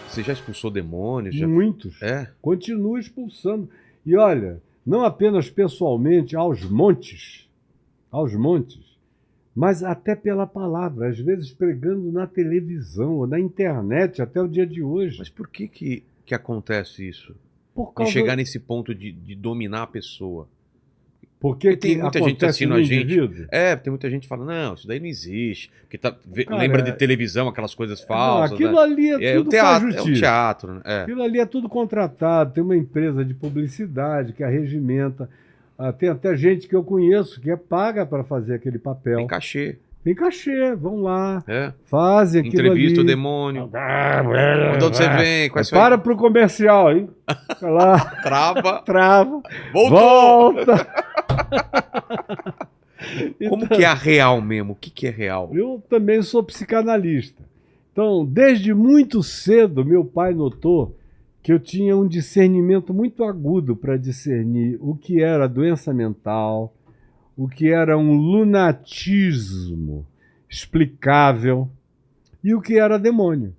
Você já expulsou demônios? Já... Muitos. É? Continuo expulsando. E olha, não apenas pessoalmente, aos montes, mas até pela palavra, às vezes pregando na televisão ou na internet, até o dia de hoje. Mas por que acontece isso? Por De causa... chegar nesse ponto de dominar a pessoa? Por que Tem muita gente acontece assistindo no a gente. indivíduo? Tem muita gente que fala, não, isso daí não existe. Porque Cara, lembra de televisão, aquelas coisas não, falsas. aquilo né? ali é O tudo teatro, faz é o justiça. teatro, né? Aquilo ali é tudo contratado, tem uma empresa de publicidade que arregimenta. Tem até gente que eu conheço que é paga para fazer aquele papel. Tem cachê. Tem cachê, vão lá, É. fazem aquilo Entrevista o ali. demônio. De onde você vem? Quais Para pro comercial, hein? Fica lá, Trava. trava, Voltou! volta. Como que é a real mesmo? O que é real? Eu também sou psicanalista. Então, desde muito cedo, meu pai notou que eu tinha um discernimento muito agudo para discernir o que era doença mental, o que era um lunatismo explicável e o que era demônio.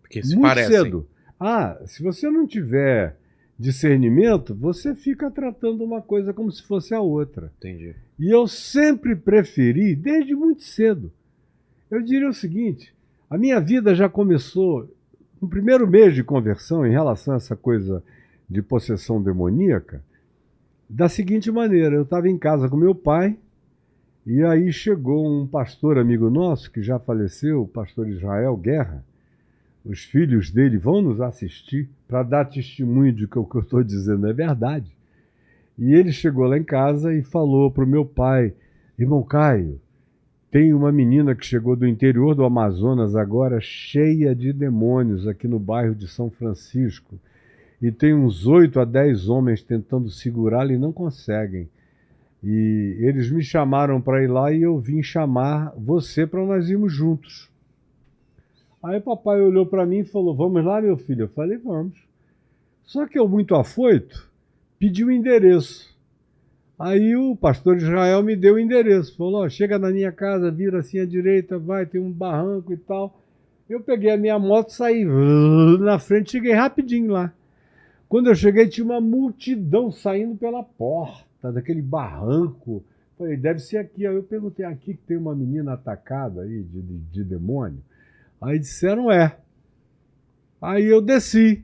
Porque se Muito parecem. cedo. Se você não tiver discernimento, você fica tratando uma coisa como se fosse a outra. Entendi. E eu sempre preferi, desde muito cedo. Eu diria o seguinte, a minha vida já começou no primeiro mês de conversão em relação a essa coisa de possessão demoníaca, da seguinte maneira: eu estava em casa com meu pai, e aí chegou um pastor amigo nosso, que já faleceu, o pastor Israel Guerra. Os filhos dele vão nos assistir para dar testemunho de que o que eu estou dizendo é verdade. E ele chegou lá em casa e falou para o meu pai: irmão Caio, tem uma menina que chegou do interior do Amazonas agora, cheia de demônios, aqui no bairro de São Francisco. E tem uns 8 a 10 homens tentando segurá-la e não conseguem. E eles me chamaram para ir lá e eu vim chamar você para nós irmos juntos. Aí papai olhou para mim e falou: vamos lá, meu filho? Eu falei: vamos. Só que eu, muito afoito, pedi o endereço. Aí o pastor Israel me deu o endereço. Falou: chega na minha casa, vira assim à direita, vai, tem um barranco e tal. Eu peguei a minha moto, saí na frente, cheguei rapidinho lá. Quando eu cheguei, tinha uma multidão saindo pela porta daquele barranco. Falei: deve ser aqui. Aí eu perguntei: aqui que tem uma menina atacada aí de demônio? Aí disseram: é. Aí eu desci,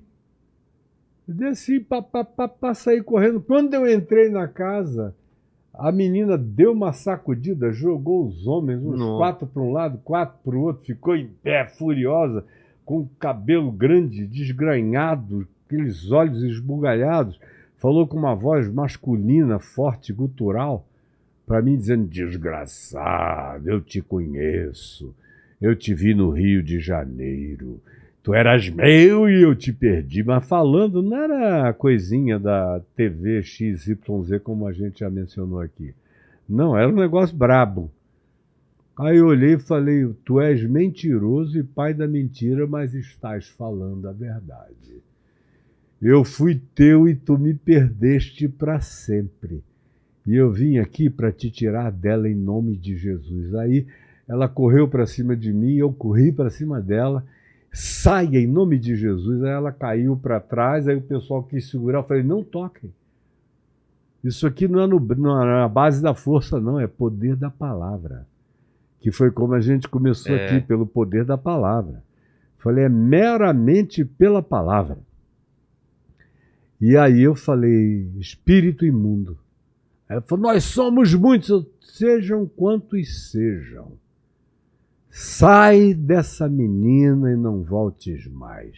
saí correndo. Quando eu entrei na casa, a menina deu uma sacudida, jogou os homens, uns 4 para um lado, 4 para o outro, ficou em pé, furiosa, com o cabelo grande, desgranhado, aqueles olhos esbugalhados, falou com uma voz masculina, forte, gutural, para mim, dizendo: desgraçado, eu te conheço, eu te vi no Rio de Janeiro, tu eras meu e eu te perdi. Mas falando, não era coisinha da TV XYZ, como a gente já mencionou aqui. Não, era um negócio brabo. Aí eu olhei e falei: tu és mentiroso e pai da mentira, mas estás falando a verdade. Eu fui teu e tu me perdeste para sempre. E eu vim aqui para te tirar dela em nome de Jesus. Aí ela correu para cima de mim, eu corri para cima dela. Saia em nome de Jesus. Aí ela caiu para trás, aí o pessoal quis segurar. Eu falei: não toquem. Isso aqui não é na base da força, não. É poder da palavra. Que foi como a gente começou aqui, pelo poder da palavra. Eu falei: é meramente pela palavra. E aí eu falei: espírito imundo. Ela falou: nós somos muitos. Sejam quantos sejam. Sai dessa menina e não voltes mais.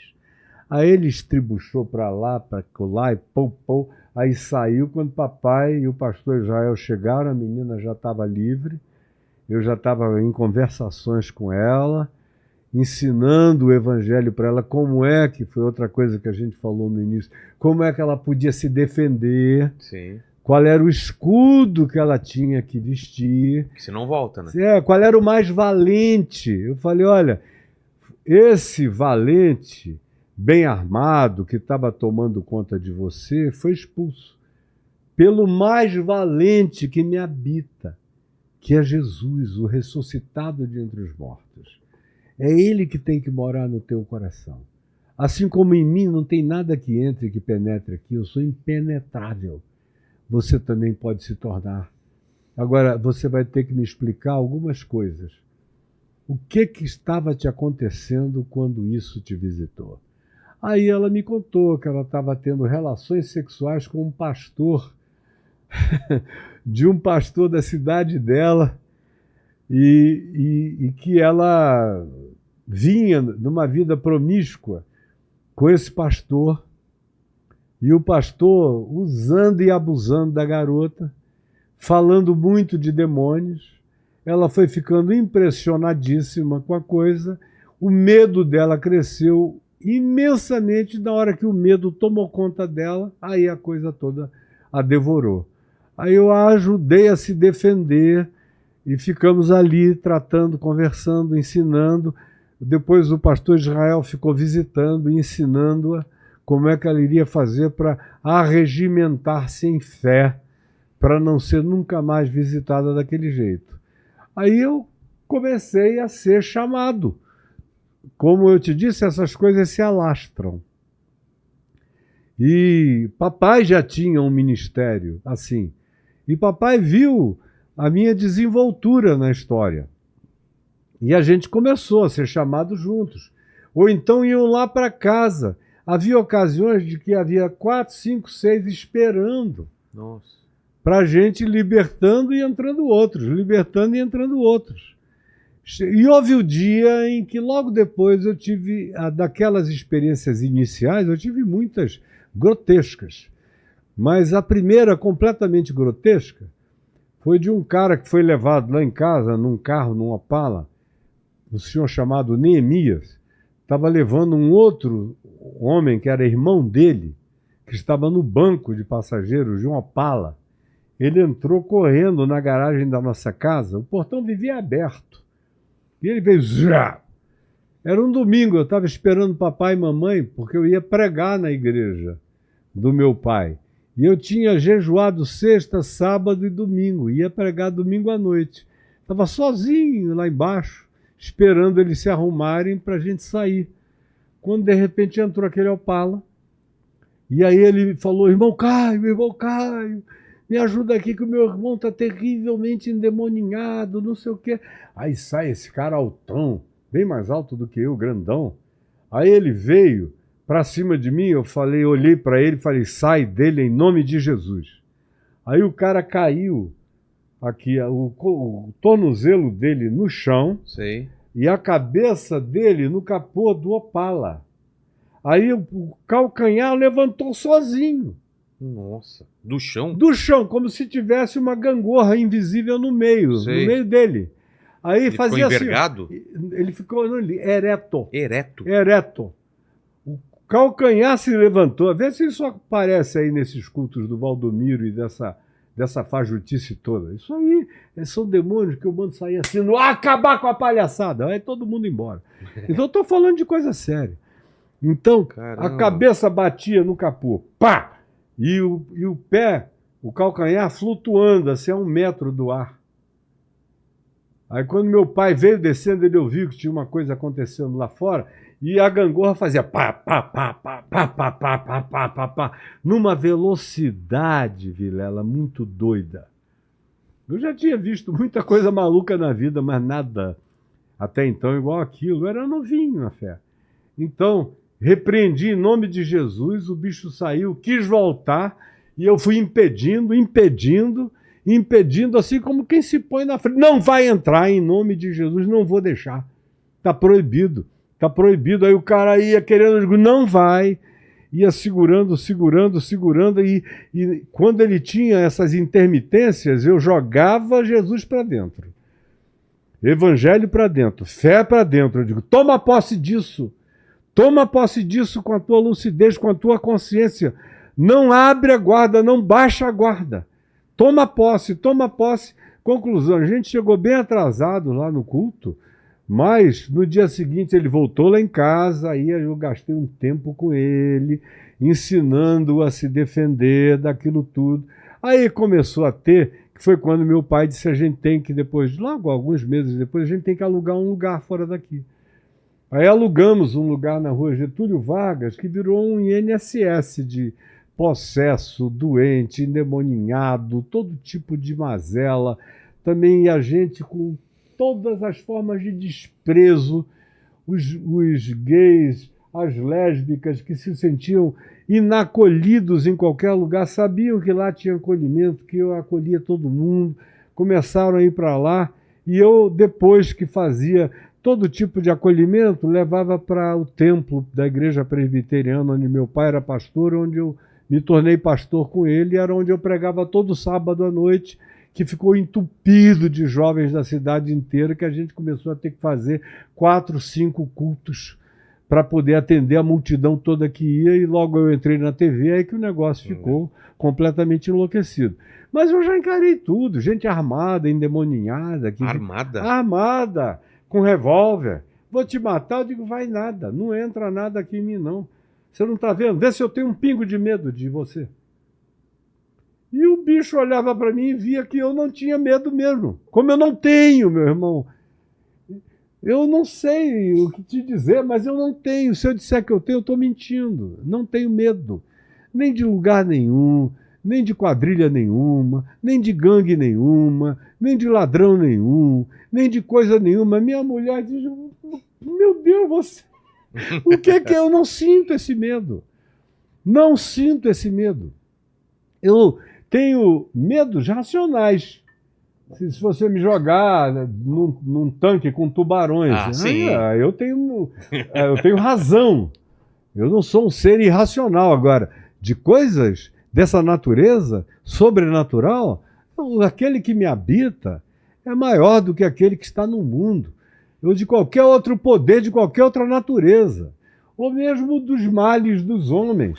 Aí ele estribuchou para lá, para lá e pou. Aí saiu. Quando papai e o pastor Israel chegaram, a menina já estava livre. Eu já estava em conversações com ela, ensinando o evangelho para ela, como é que, foi outra coisa que a gente falou no início, como é que ela podia se defender. Sim. Qual era o escudo que ela tinha que vestir. Que senão volta, né? Qual era o mais valente. Eu falei: olha, esse valente, bem armado, que estava tomando conta de você, foi expulso pelo mais valente que me habita, que é Jesus, o ressuscitado de entre os mortos. É ele que tem que morar no teu coração. Assim como em mim não tem nada que entre, que penetre aqui, eu sou impenetrável. Você também pode se tornar. Agora, você vai ter que me explicar algumas coisas. O que estava te acontecendo quando isso te visitou? Aí ela me contou que ela estava tendo relações sexuais com um pastor, de um pastor da cidade dela, e que ela vinha numa vida promíscua com esse pastor, e o pastor usando e abusando da garota, falando muito de demônios. Ela foi ficando impressionadíssima com a coisa, o medo dela cresceu imensamente. Na hora que o medo tomou conta dela, aí a coisa toda a devorou. Aí eu a ajudei a se defender e ficamos ali tratando, conversando, ensinando. Depois o pastor Israel ficou visitando, ensinando-a como é que ela iria fazer para arregimentar-se em fé, para não ser nunca mais visitada daquele jeito. Aí eu comecei a ser chamado. Como eu te disse, essas coisas se alastram. E papai já tinha um ministério assim. E papai viu a minha desenvoltura na história. E a gente começou a ser chamado juntos. Ou então iam lá para casa. Havia ocasiões de que havia 4, 5, 6 esperando. Nossa. Para a gente libertando e entrando outros, libertando e entrando outros. E houve o dia em que logo depois eu tive, daquelas experiências iniciais, eu tive muitas grotescas. Mas a primeira, completamente grotesca, foi de um cara que foi levado lá em casa, num carro, num Opala, um senhor chamado Neemias, estava levando um outro homem, que era irmão dele, que estava no banco de passageiros de um Opala. Ele entrou correndo na garagem da nossa casa, o portão vivia aberto. E ele veio... Zá! Era um domingo, eu estava esperando papai e mamãe, porque eu ia pregar na igreja do meu pai. E eu tinha jejuado sexta, sábado e domingo, ia pregar domingo à noite. Estava sozinho lá embaixo, esperando eles se arrumarem para a gente sair. Quando de repente entrou aquele Opala, e aí ele falou: irmão Caio, me ajuda aqui que o meu irmão está terrivelmente endemoninhado, não sei o quê. Aí sai esse cara altão, bem mais alto do que eu, grandão. Aí ele veio para cima de mim, olhei para ele e falei: sai dele em nome de Jesus. Aí o cara caiu, aqui, o tornozelo dele no chão. Sei. E a cabeça dele no capô do Opala. Aí o calcanhar levantou sozinho. Nossa. Do chão? Do chão, como se tivesse uma gangorra invisível no meio dele. Aí ele fazia ficou envergado? Assim, ele ficou ereto. Ereto? Ereto. O calcanhar se levantou. Vê se isso aparece aí nesses cultos do Valdomiro e dessa fajutice toda. Isso aí são demônios que eu mando sair assim, não acabar com a palhaçada. Aí todo mundo embora. Então eu estou falando de coisa séria. Então, caramba, a cabeça batia no capô. Pá! E o pé, o calcanhar flutuando assim a 1 metro do ar. Aí quando meu pai veio descendo, ele ouviu que tinha uma coisa acontecendo lá fora e a gangorra fazia pá, pá, pá, pá, pá, pá, pá, pá, pá, pá, pá, numa velocidade, Vilela, muito doida. Eu já tinha visto muita coisa maluca na vida, mas nada até então igual aquilo. Eu era novinho na fé. Então, repreendi em nome de Jesus, o bicho saiu, quis voltar, e eu fui impedindo, assim como quem se põe na frente. Não vai entrar em nome de Jesus, não vou deixar. Está proibido, está proibido. Aí o cara ia querendo, eu digo, não vai. Ia segurando, e quando ele tinha essas intermitências, eu jogava Jesus para dentro. Evangelho para dentro, fé para dentro. Eu digo, toma posse disso. Toma posse disso com a tua lucidez, com a tua consciência. Não abre a guarda, não baixa a guarda. Toma posse, toma posse. Conclusão, a gente chegou bem atrasado lá no culto, mas no dia seguinte ele voltou lá em casa, aí eu gastei um tempo com ele, ensinando-o a se defender daquilo tudo. Aí começou a ter, que foi quando meu pai disse, a gente tem que logo alguns meses depois, a gente tem que alugar um lugar fora daqui. Aí alugamos um lugar na rua Getúlio Vargas que virou um INSS de possesso, doente, endemoninhado, todo tipo de mazela. Também a gente com todas as formas de desprezo, os gays, as lésbicas que se sentiam inacolhidos em qualquer lugar, sabiam que lá tinha acolhimento, que eu acolhia todo mundo, começaram a ir para lá, e eu, depois que fazia todo tipo de acolhimento, levava para o templo da igreja presbiteriana, onde meu pai era pastor, onde eu me tornei pastor com ele, era onde eu pregava todo sábado à noite, que ficou entupido de jovens da cidade inteira, que a gente começou a ter que fazer 4, 5 cultos para poder atender a multidão toda que ia, e logo eu entrei na TV, aí que o negócio ficou completamente enlouquecido. Mas eu já encarei tudo, gente armada, endemoninhada. Armada? Armada, com revólver. Vou te matar, eu digo, vai nada, não entra nada aqui em mim não. Você não está vendo? Vê se eu tenho um pingo de medo de você. E o bicho olhava para mim e via que eu não tinha medo mesmo. Como eu não tenho, meu irmão. Eu não sei o que te dizer, mas eu não tenho. Se eu disser que eu tenho, eu estou mentindo. Não tenho medo. Nem de lugar nenhum, nem de quadrilha nenhuma, nem de gangue nenhuma, nem de ladrão nenhum, nem de coisa nenhuma. Minha mulher diz, meu Deus, você... O que é que eu não sinto esse medo? Não sinto esse medo. Eu tenho medos racionais. Se você me jogar num tanque com tubarões, eu tenho razão. Eu não sou um ser irracional. Agora, de coisas dessa natureza, sobrenatural, aquele que me habita é maior do que aquele que está no mundo. Ou de qualquer outro poder, de qualquer outra natureza. Ou mesmo dos males dos homens.